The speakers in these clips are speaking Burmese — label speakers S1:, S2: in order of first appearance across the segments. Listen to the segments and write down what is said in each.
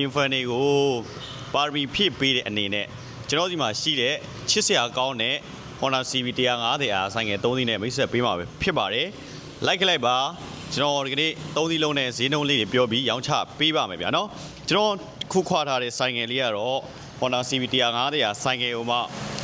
S1: ယူဖန်တွေကိုပါရမီဖြည့်ပေးတဲ့အနေနဲ့ကျွန်တော်ဒီမှာရှိတဲ့ချစ်စရာကောင်းတဲ့ Honda CB 150အားဆိုင်ငယ်3စီးနဲ့မိတ်ဆက်ပေးမှာပဲဖြစ်ပါတယ်။ like လိုက်ပါကျွန်တော်ဒီကနေ့3စီးလုံးနဲ့ဈေးနှုန်းလေးတွေပြောပြီးရောင်းချပေးပါမယ်ဗျာနော်။ကျွန်တော်ခုခွာထားတဲ့ဆိုင်ငယ်လေးကတော့ Honda CB 150အားဆိုင်ငယ်ဟိုမှာ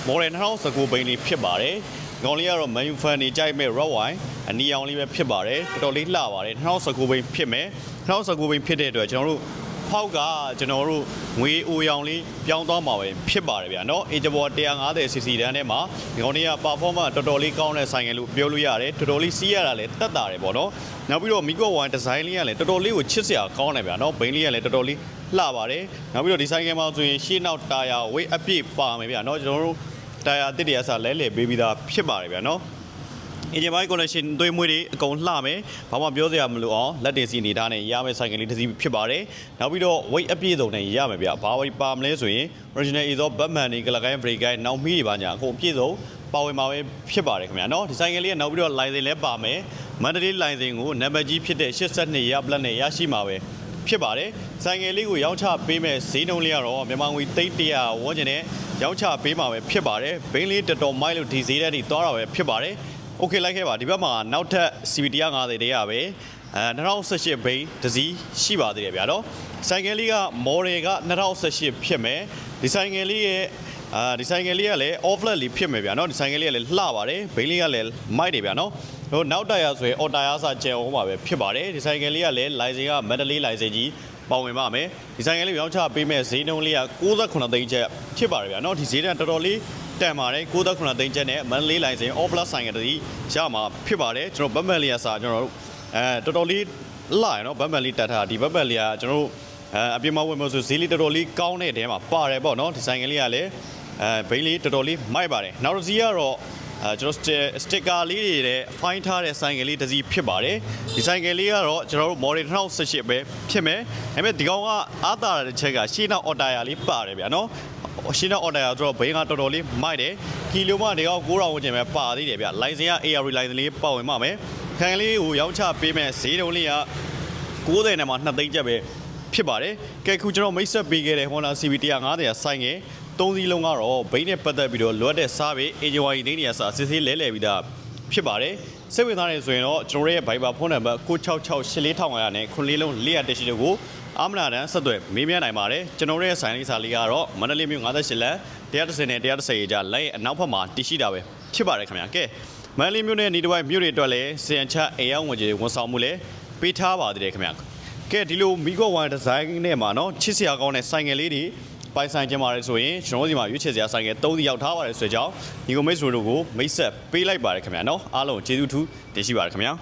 S1: model 2019ဘိန်းလေးဖြစ်ပါတယ်။ကောင်လေးကတော့ menu fan နေကြိုက်မဲ့ red wine အနီရောင်လေးပဲဖြစ်ပါတယ်။တော်တော်လေးလှပါတယ်2019ဘိန်းဖြစ်မယ်2019ဘိန်းဖြစ်တဲ့အတွက်ကျွန်တော်တို့ဖောက်ကကျွန်တော်တို့ငွေအိုရောင်လေးပြောင်းသွားမှာပဲဖြစ်ပါတယ်ဗျာနော်အေဂျဘော 150cc တန်းထဲမှာဒီကောင်လေးက performance တော်တော်လေးကောင်းတဲ့ဆိုင်ငယ်လို့ပြောလို့ရတယ်တော်တော်လေးစီးရတာလည်းတက်တာတယ်ပေါ့နော်နောက်ပြီးတော့ Migo One design လေးကလည်းတော်တော်လေးကိုချစ်စရာကောင်းတယ်ဗျာနော်ဘိန်းလေးကလည်းတော်တော်လေးလှပါတယ်နောက်ပြီးတော့ဒီဆိုင်ငယ်မှာဆိုရင်ရှေ့နောက်တာယာ weight အပြည့်ပါမယ်ဗျာနော်ကျွန်တော်တို့တာယာတစ်တရဆလဲလှယ်ပေးပြီးသားဖြစ်ပါတယ်ဗျာနော်Engine by collection သွေးမွေးတွေအကုန်လှမယ်ဘာမှပြောစရာမလိုအောင်လက်တင်စီနေထားနဲ့ရမယ့်ဆိုင်ကလေးတစ်စီးဖြစ်ပါတယ်နောက်ပြီးတော့ weight အပြည့်စုံနဲ့ရမယ်ဗျဘာ weight ပါမလဲဆိုရင် original exhaust Batman တွေကလကိုင်း brake guide နောက်မီးတွေပါညာအကုန်အပြည့်စုံပါဝင်မှာပဲဖြစ်ပါတယ်ခင်ဗျာနော်ဒီဆိုင်ကလေးကနောက်ပြီးတော့ license လည်းပါမယ်မန္တလေး license ကိုနံပါတ်ကြီးဖြစ်တဲ့82ရ plat နဲ့ရရှိမှာပဲဖြစ်ပါတယ်ဆိုင်ငယ်လေးကိုရောင်းချပေးမဲ့ဈေးနှုန်းလေးကတော့မြန်မာငွေ300ဝန်းကျင်နဲ့ရောင်းချပေးမှာပဲဖြစ်ပါတယ်ဘိန်းလေးတော်တော်မိုက်လို့ဒီဈေးထဲထိသွားတာပဲဖြစ်ပါတယ်โอเคလိုက်ခဲ့ပါဒီဘက်မှာနောက်ထပ် CB 150တွေကပဲ2018ဘိန်းတစ်စီးရှိပါသေးတယ်ဗျာနော်ဆိုင်ကယ်လေးက model က2018ဖြစ်မယ်ဒီဆိုင်ကယ်လေးရဲ့ဒီဆိုင်ကယ်လေးကလည်း offlet လေးဖြစ်မယ်ဗျာနော်ဒီဆိုင်ကယ်လေးကလည်းလှပါတယ်ဘိန်းလေးကလည်းမိုက်တယ်ဗျာနော်ဟိုနောက်တာယာဆိုရင် အော်တာယာစာကျန်အောင်ပါပဲဖြစ်ပါတယ်ဒီဆိုင်ကယ်လေးကလည်း license က Mandalay license ကြီးပါဝင်ပါမယ်ဒီဆိုင်ကယ်လေးရောင်းချပေးမဲ့ဈေးနှုန်းလေးက68သိန်းကျပ်ဖြစ်ပါတယ်ဗျာနော်ဒီဈေးတန်းတော်တော်လေးတန်ပါတယ်69သိန်းကျပ်နဲ့မန္တလေးလိုင်စင် off plus ဆိုင်ကတည်းရမှာဖြစ်ပါတယ်ကျွန်တော်ဘတ်မန်လေးကစာကျွန်တော်တို့တော်တော်လေးလာရနော်ဘတ်မန်လေးတက်ထားဒီဘတ်မန်လေးကကျွန်တော်တို့အပြင်မှာဝင်မလို့ဆိုဈေးလေးတော်တော်လေးကောင်းတဲ့တဲမှာပါတယ်ပေါ့နော်ဒီဆိုင်ကလေးကလည်းဘိန်းလေးတော်တော်လေးမိုက်ပါတယ်နောက်တစ်စီးကတော့ကျွန်တော်စတစ်ကာလေးတွေနဲ့ fine ထားတဲ့ဆိုင်ကလေးတစ်စီးဖြစ်ပါတယ်ဒီဆိုင်ကလေးကတော့ကျွန်တော်တို့ model 2018ပဲဖြစ်မယ်ဒါပေမဲ့ဒီကောင်ကအားသာတဲ့ချက်ကရှေ့နောက် order လေးပါတယ်ဗျာနော်ရှင်းတော့ order ရတော့ဘိန်းကတော်တော်လေးမိုက်တယ်ကီလိုမှဒီကောင်9000ဝန်းကျင်ပဲပါသေးတယ်ဗျလိုင်စင်က AR လိုင်စင်လေးပါဝင်ပါမယ်ခံလေးကိုရောင်းချပေးမယ်ဈေးတုံးလေးက90နဲ့မှ2သိန်းကျပ်ပဲဖြစ်ပါတယ်ကဲခုကျွန်တော်မိတ်ဆက်ပေးခဲ့တဲ့ Honda CB 150ဆိုင်ငယ်3စီးလုံးကတော့ဘိန်းနဲ့ပတ်သက်ပြီးတော့လိုအပ်တဲ့စားပြီး AJY ဒိန်းနေရစာစစ်ဆေးလဲလှယ်ပြီးသားဖြစ်ပါတယ်စိတ်ဝင်စားနေဆိုရင်တော့ကျွန်တော်ရဲ့ Viber ဖုန်းနံပါတ်96684500နဲ့94လုံး410ရှိတို့ကိုအာမနာတန်ဆက်သွယ်မေးမြန်းနိုင်ပါတယ်ကျွန်တော်ရဲ့ဆိုင်လေးစာလေးကတော့မန္တလေးမြို့58လမ်း130နဲ့130ရေကြားလိုက်အနောက်ဘက်မှာတည်ရှိတာပဲဖြစ်ပါတယ်ခင်ဗျာကဲမန္တလေးမြို့နဲ့နေတစ်ဝိုက်မြို့တွေအတွက်လည်းစင်ချအိမ်ရောက်ဝင်ကြီးဝန်ဆောင်မှုလည်းပေးထားပါသေးတယ်ခင်ဗျာကဲဒီလို Migo One design နဲ့မှာနော်ချစ်စရာကောင်းတဲ့ဆိုင်ငယ်လေးတွေပိုင်ဆိုင်ကြမှာလေဆိုရင်ကျွန်တော်ဒီမှာရွေးချယ်စရာဆိုင်ငယ်3စီးရောက်ထားပါတယ်ဆိုကြအောင်ဒီကိုမိတ်ဆွေတို့ကိုမိတ်ဆက်ပေးလိုက်ပါတယ်ခင်ဗျာနော်အားလုံးကျေးဇူးထူးတင်ရှိပါတယ်ခင်ဗျာ